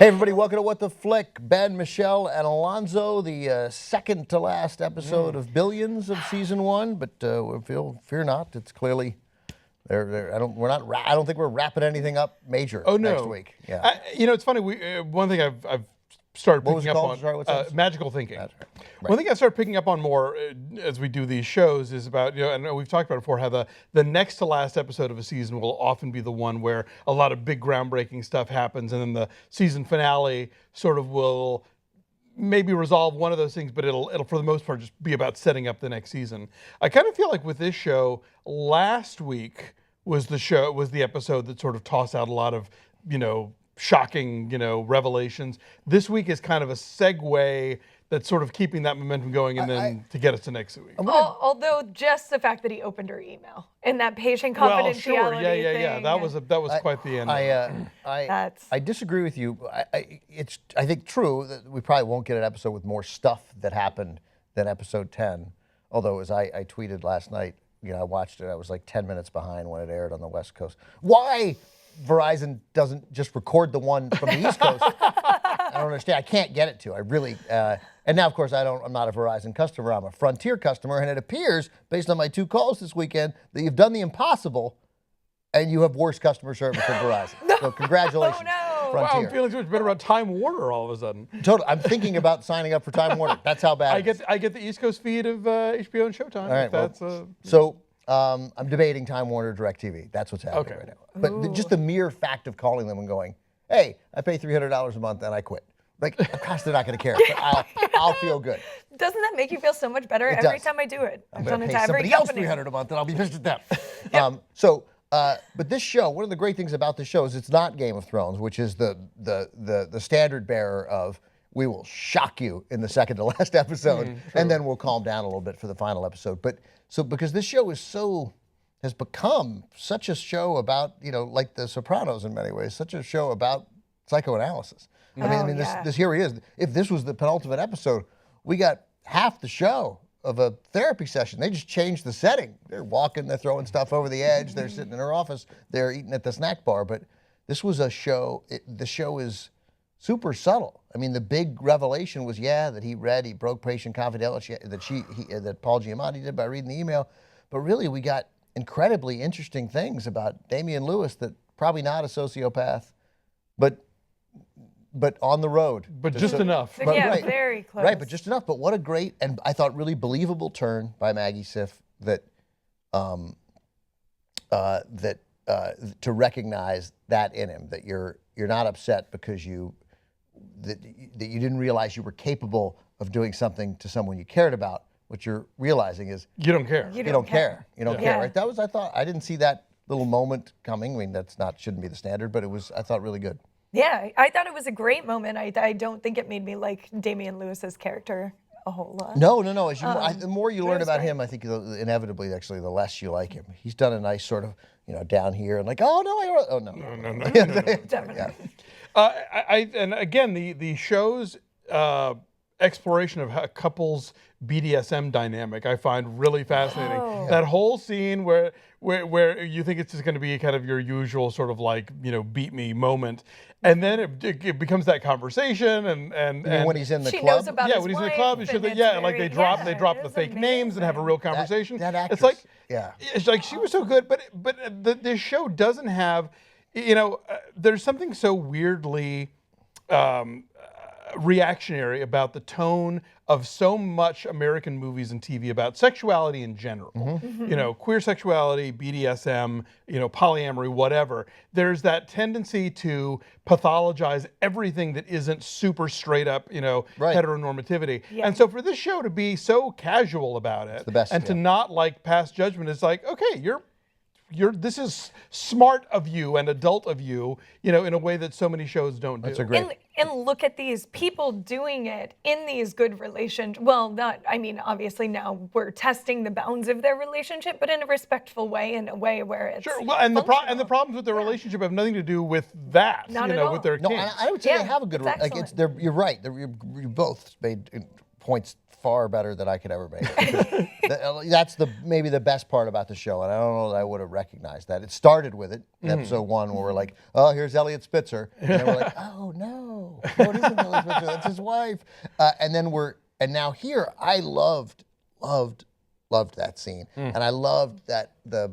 Hey everybody, welcome to What the Flick. Ben, Michelle, and Alonso, the second to last episode of Billions of season 1. But fear not, it's clearly I don't think we're wrapping anything up major next week. Yeah. It's funny. One thing I've started picking up on. Sorry, what's that? Magical thinking. Right. One thing I started picking up on more as we do these shows is about, and we've talked about it before, how the next to last episode of a season will often be the one where a lot of big groundbreaking stuff happens, and then the season finale sort of will maybe resolve one of those things, but it'll for the most part just be about setting up the next season. I kind of feel like with this show, last week was the episode that sort of tossed out a lot of, shocking, revelations. This week is kind of a segue that's sort of keeping that momentum going, and then to get us to next week. Although just the fact that he opened her email and that patient confidentiality thing. That was quite the end. I disagree with you. I think true that we probably won't get an episode with more stuff that happened than episode 10. Although, as I tweeted last night, I watched it. I was like 10 minutes behind when it aired on the West Coast. Why Verizon doesn't just record the one from the East Coast? I don't understand. I can't get it to. I really. And now, of course, I'm not a Verizon customer. I'm a Frontier customer, and it appears, based on my 2 calls this weekend, that you've done the impossible, and you have worse customer service than Verizon. So congratulations, Frontier. Wow, I'm feeling so much better about Time Warner all of a sudden. Totally. I'm thinking about signing up for Time Warner. That's how bad I get the East Coast feed of HBO and Showtime. All right. I'm debating Time Warner DirecTV. That's what's happening right now. But just the mere fact of calling them and going, hey, I pay $300 a month and I quit. Like, of course they're not going to care. But I'll feel good. Doesn't that make you feel so much better every time I do it? I'm going to pay somebody else $300 a month and I'll be pissed at them. But this show, one of the great things about this show is it's not Game of Thrones, which is the standard bearer of we will shock you in the second to last episode, and then we'll calm down a little bit for the final episode. But because this show has become such a show about, like The Sopranos in many ways, such a show about psychoanalysis. This here he is. If this was the penultimate episode, we got half the show of a therapy session. They just changed the setting. They're walking, they're throwing stuff over the edge, they're sitting in her office, they're eating at the snack bar. But this was a show, the show is super subtle. I mean, the big revelation was, that he broke patient confidentiality, that Paul Giamatti did by reading the email. But really, we got incredibly interesting things about Damian Lewis, that probably not a sociopath, but on the road. But just enough. Very close. Right, but just enough. But what a great, and I thought really believable turn by Maggie Siff that to recognize that in him, that you're not upset because that you didn't realize you were capable of doing something to someone you cared about. What you're realizing is you don't care. You don't care. You don't care, right? That was, I thought, I didn't see that little moment coming. I mean, shouldn't be the standard, but it was, I thought, really good. Yeah, I thought it was a great moment. I don't think it made me like Damian Lewis's character a whole lot. No. The more you learn about him, I think inevitably, actually, the less you like him. He's done a nice sort of, down here and like, no. Definitely. And again, the show's exploration of a couple's BDSM dynamic I find really fascinating. That whole scene where you think it's just going to be kind of your usual sort of like, beat me moment. And then it becomes that conversation and when he's in the she club. Knows about his when he's wife, in the club, like they drop the fake names and have a real conversation. That actress, it's like she was so good, but this show doesn't have, there's something so weirdly reactionary about the tone of so much American movies and TV about sexuality in general. Queer sexuality, BDSM, polyamory, whatever. There's that tendency to pathologize everything that isn't super straight up, heteronormativity. Yeah. And so for this show to be so casual about it, to not like pass judgment, it's like, okay, this is smart of you and adult of you, in a way that so many shows don't do. That's a great. And look at these people doing it in these good relationships. Well, obviously now we're testing the bounds of their relationship, but in a respectful way, in a way where it's Well, and the problems with their relationship have nothing to do with that, Not at all. with their kids. No, I would say they have a good. You're right. You both made points far better than I could ever make. That's maybe the best part about the show, and I don't know that I would have recognized that. It started with it in episode 1 where we're like, oh, here's Elliot Spitzer, and then we're like, oh no, it isn't Elliot Spitzer, that's his wife. And now here, I loved that scene, and I loved that the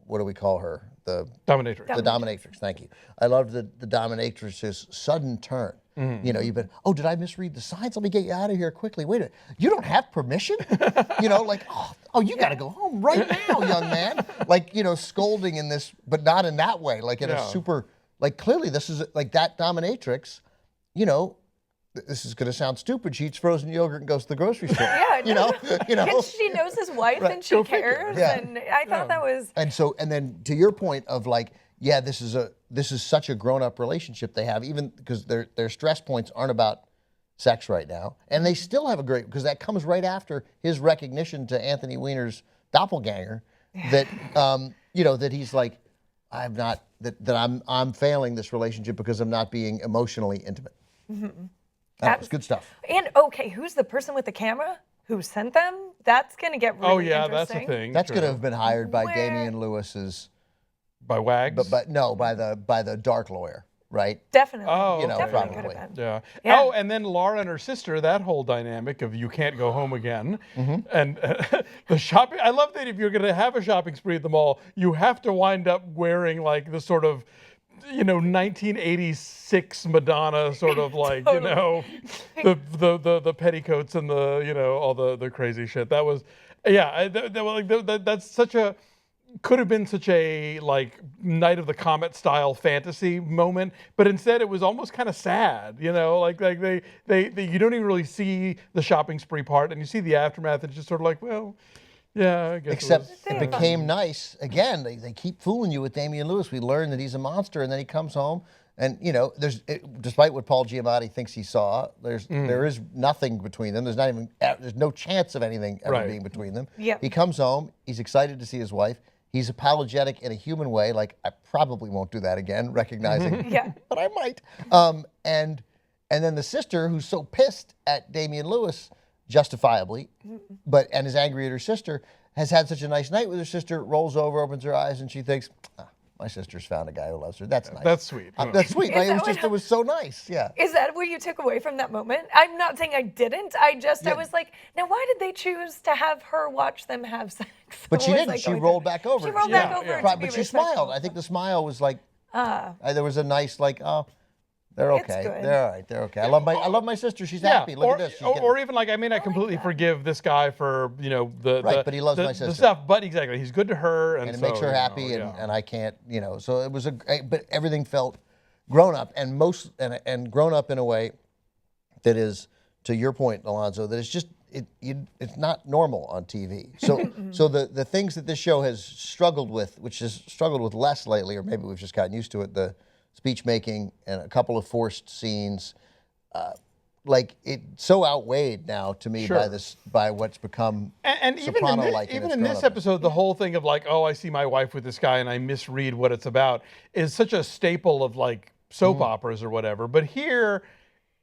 what do we call her? The dominatrix. The dominatrix. Thank you. I loved the dominatrix's sudden turn. You know, you've been, oh, did I misread the signs? Let me get you out of here quickly. Wait a minute. You don't have permission? You know, like, oh, you got to go home right now, young man. Like, you know, scolding in this, but not in that way. Like in a super, like clearly this is like that dominatrix, you know, this is going to sound stupid. She eats frozen yogurt and goes to the grocery store. Yeah, you know. And she knows his wife and she cares. Yeah. And I thought that was. And then to your point of like, yeah, this is such a grown-up relationship they have, even because their stress points aren't about sex right now, and they still have a great, because that comes right after his recognition to Anthony Weiner's doppelganger, that you know, that he's like, I'm failing this relationship because I'm not being emotionally intimate. That was good stuff. And okay, who's the person with the camera who sent them? That's gonna get really interesting. That's the thing. That's going to have been hired by Damian Lewis's. By Wags? But no, by the dark lawyer, right? Definitely. Oh, you know, definitely probably. could have been. Yeah. Oh, and then Laura and her sister, that whole dynamic of you can't go home again. And the shopping, I love that if you're going to have a shopping spree at the mall, you have to wind up wearing like the sort of, you know, 1986 Madonna sort of like, you know, the petticoats and the, you know, all the crazy shit. That was, yeah, that's such a, could have been such a like Night of the Comet style fantasy moment, but instead it was almost kind of sad, you know, like they you don't even really see the shopping spree part, and you see the aftermath, and it's just sort of like, well, yeah, I guess. Except it became nice again. They keep fooling you with Damian Lewis. We learn that he's a monster, and then he comes home, and you know, despite what Paul Giamatti thinks he saw, there is nothing between them. There's no chance of anything ever being between them. Yeah. He comes home. He's excited to see his wife. He's apologetic in a human way, like I probably won't do that again, recognizing, but I might. And then the sister, who's so pissed at Damian Lewis, justifiably, and is angry at her sister, has had such a nice night with her sister, rolls over, opens her eyes, and she thinks, my sister's found a guy who loves her. That's nice. That's sweet. That's sweet. It was so nice. Yeah. Is that what you took away from that moment? I'm not saying I didn't. I was like, now why did they choose to have her watch them have sex? But she didn't. She rolled back over. She rolled back over. But she smiled. I think the smile was like, there was a nice like, oh, they're okay. They're all right. They're okay. I love my sister. She's happy. Look at this. Or even like, I may not completely forgive this guy for, you know, but he loves my sister. The stuff. But exactly, he's good to her, and it so, makes her happy, and I can't, you know. So it was but everything felt grown up, and grown up in a way that is, to your point, Alonso, that it's just it's not normal on TV. So the things that this show has struggled with, which has struggled with less lately, or maybe we've just gotten used to it, the speech making and a couple of forced scenes, like it so outweighed now to me by what's become and even in this episode, the whole thing of like, oh, I see my wife with this guy and I misread what it's about is such a staple of like soap operas or whatever. But here,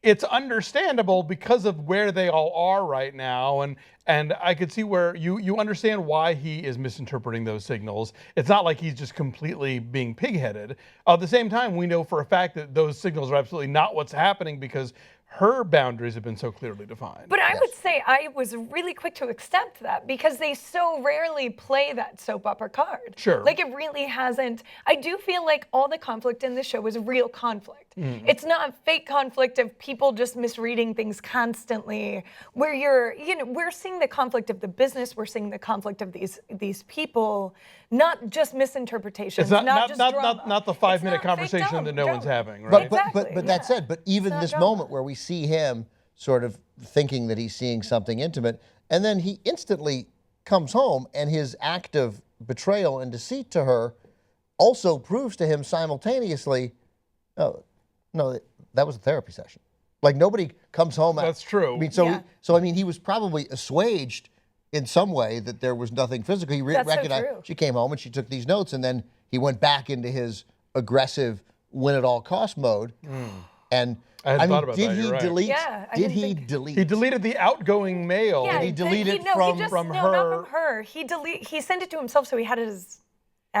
it's understandable because of where they all are right now, and I could see where you understand why he is misinterpreting those signals. It's not like he's just completely being pig-headed. At the same time, we know for a fact that those signals are absolutely not what's happening because her boundaries have been so clearly defined. But I would say I was really quick to accept that because they so rarely play that soap opera card. Sure. Like it really hasn't. I do feel like all the conflict in the show is real conflict. It's not fake conflict of people just misreading things constantly where we're seeing the conflict of the business, we're seeing the conflict of these people, not just misinterpretations, it's not just drama. Not the 5-minute conversation that no one's having, right? Exactly, but that said, but even this moment where we see him sort of thinking that he's seeing something intimate, and then he instantly comes home, and his act of betrayal and deceit to her also proves to him simultaneously, no, that was a therapy session. Like nobody comes home. That's true. I mean, he was probably assuaged in some way that there was nothing physical. He recognized she came home and she took these notes, and then he went back into his aggressive win at all cost mode. And I hadn't thought about did that, he you're right. delete? Yeah, I did didn't he think- delete? He deleted the outgoing mail. Yeah, Did he delete it no, from- he just, from no, her? not from her. He sent it to himself, so he had his.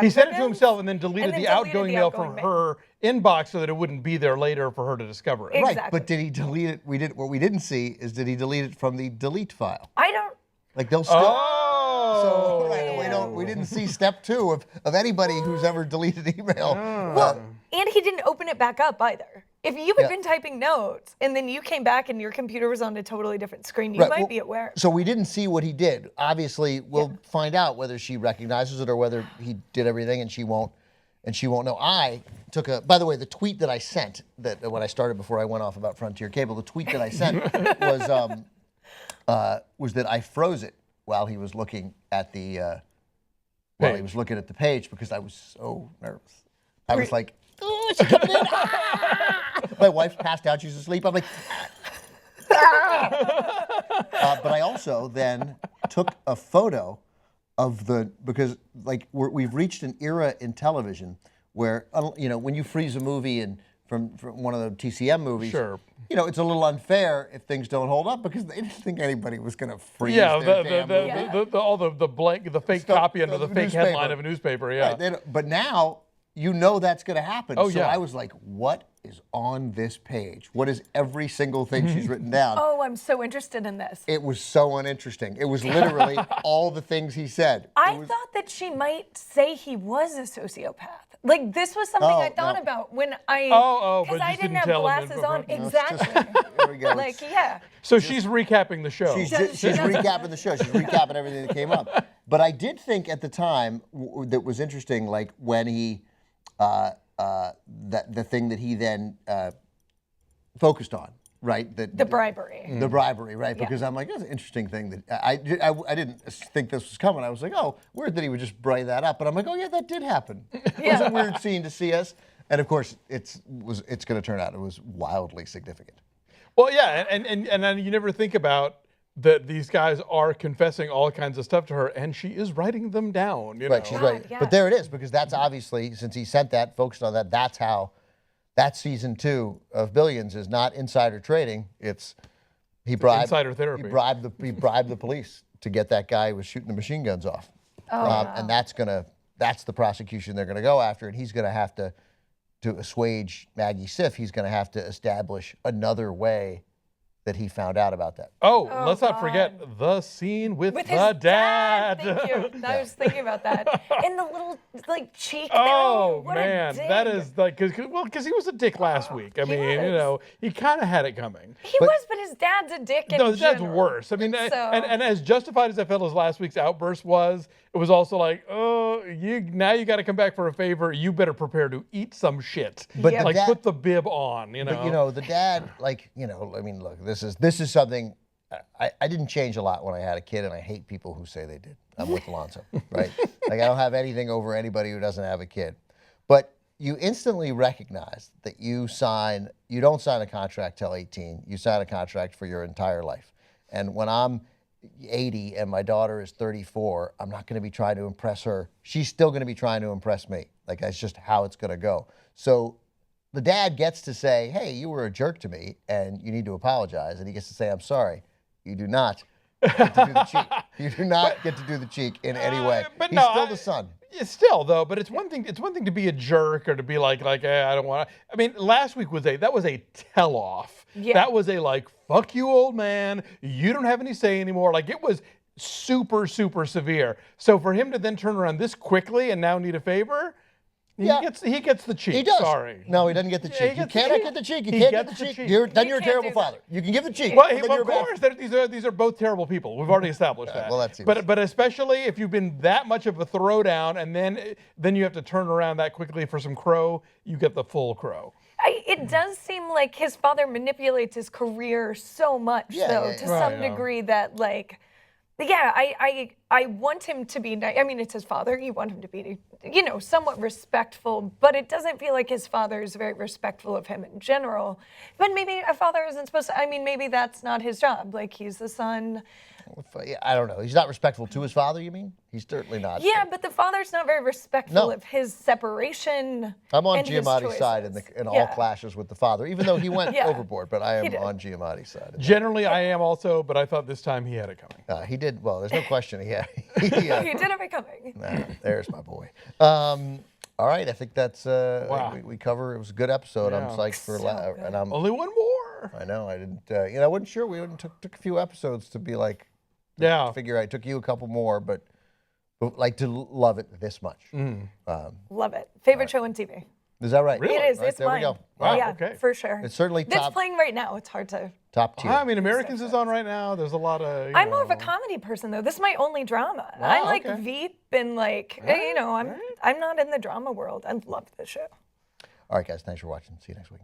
He sent it to evidence, himself and then deleted and the then deleted outgoing the mail outgoing from mail. her inbox so that it wouldn't be there later for her to discover it. Right, Exactly. but did he delete it? What we didn't see is did he delete it from the delete file? I don't. Like they'll still. Oh. So right, we didn't see step 2 of anybody who's ever deleted email. Well, and he didn't open it back up either. If you had Yeah. been typing notes and then you came back and your computer was on a totally different screen, you Right, might well, be aware. So we didn't see what he did. Obviously, we'll find out whether she recognizes it or whether he did everything and she won't know. I took by the way, the tweet that I sent that when I started before I went off about Frontier Cable, the tweet that I sent was that I froze it while he was looking at the page because I was so nervous. I was like, oh, she's coming in. Ah! My wife's passed out. She's asleep. I'm like, but I also then took a photo of because like we've reached an era in television where, when you freeze a movie and from one of the TCM movies, Sure. It's a little unfair if things don't hold up because they didn't think anybody was going to freeze Yeah, their damn movie. all the blank, the fake Stuff- copy under the fake newspaper. headline of a newspaper. Yeah. Right, but now that's going to happen. Oh, so yeah. I was like, what is on this page? What is every single thing she's written down? Oh, I'm so interested in this. It was so uninteresting. It was literally all the things he said. I thought that she might say he was a sociopath. Like this was something I thought about when I but because I just didn't didn't have tell him glasses on. in- Exactly. Here we go. Like yeah. So she's recapping the show. She's She does. recapping the show. She's recapping everything that came up. But I did think at the time that was interesting, like when he, the thing that he then focused on, right? The bribery. The bribery, right? Because I'm like, that's an interesting thing that I didn't think this was coming. I was like, oh, weird that he would just bring that up. But I'm like, oh yeah, that did happen. It was a weird scene to see us. And of course, it's going to turn out it was wildly significant. Well, yeah, and then you never think about that these guys are confessing all kinds of stuff to her, and she is writing them down. You know? Right, she's right. yeah. But there it is, because that's obviously, since he sent that, focused on that, that's how that season 2 of Billions is not insider trading. It's he bribed insider therapy. He bribed the police to get that guy who was shooting the machine guns off. And that's the prosecution they're gonna go after, and he's gonna have to assuage Maggie Siff, he's gonna have to establish another way that he found out about that. Oh, let's not forget the scene with With the his dad. Thank you. I was thinking about that. And the little cheek. Oh what a man, dig. that is like because he was a dick last week. I mean, was. he kind of had it coming. He was, but his dad's a dick in No, his dad's general. worse. I mean, So- and as justified as I felt as last week's outburst was, it was also like, oh, you got to come back for a favor. You better prepare to eat some shit. But Yeah. the Like dad- put the bib on, you know. But the dad, I mean, look, this is something. I didn't change a lot when I had a kid, and I hate people who say they did. I'm with Alonso, right? Like I don't have anything over anybody who doesn't have a kid, but you instantly recognize that you don't sign a contract till 18. You sign a contract for your entire life, and when I'm 80 and my daughter is 34, I'm not going to be trying to impress her. She's still going to be trying to impress me. Like that's just how it's going to go. So the dad gets to say, hey, you were a jerk to me and you need to apologize. And he gets to say, I'm sorry. You do not get to do the cheek. You do not get to do the cheek in any way. but He's no, still the son. It's still though, but it's one thing to be a jerk or to be like I don't want to. I mean, last week was a tell-off. Yeah. That was a like, fuck you, old man. You don't have any say anymore. Like it was super, super severe. So for him to then turn around this quickly and now need a favor, Yeah. he gets the cheek. He does. Sorry. No, he doesn't get the Yeah, cheek. he You gets the cannot cheek. get the cheek. You He can't get gets the the cheek. cheek. Then You you're a can't terrible do that. father. You can give the cheek. Well, but then of you're a bad course, these are both terrible people. We've already established that. well, that seems- but especially if you've been that much of a throwdown, and then you have to turn around that quickly for some crow, you get the full crow. It does seem like his father manipulates his career so much, Yeah, though, yeah, to yeah. some Right, yeah. degree that, like, yeah, I want him to be, I mean, it's his father. You want him to be, somewhat respectful, but it doesn't feel like his father is very respectful of him in general. But maybe a father isn't supposed to, I mean, maybe that's not his job. Like, he's the son. I don't know. He's not respectful to his father, you mean? He's certainly not. Yeah, but the father's not very respectful No. of his separation. I'm on and his Giamatti's side in choices. all clashes with the father, even though he went Yeah. overboard, but I am He did. on Giamatti's side. Generally, I am also, but I thought this time he had it coming. He did, well, there's no question. He did have it coming. There's my boy. All right, I think that's, Wow. we cover, it was a good episode. I'm Yeah. psyched for, So good. and I'm, Only one more. I know, I didn't, I wasn't sure. We took a few episodes to be like, Yeah. figure it took you a couple more, but like to love it this much. Love it. Favorite show on TV. Is that right? Really? It is. Right, It's there mine. we go. Wow, Yeah, okay. for sure. It's certainly It's top playing right now. It's hard to. tier. I mean, Americans is on right now. There's a lot of. I'm more of a comedy person though. This is my only drama. Wow, I like okay. Veep and like I'm not in the drama world. I love this show. All right, guys, thanks for watching. See you next week.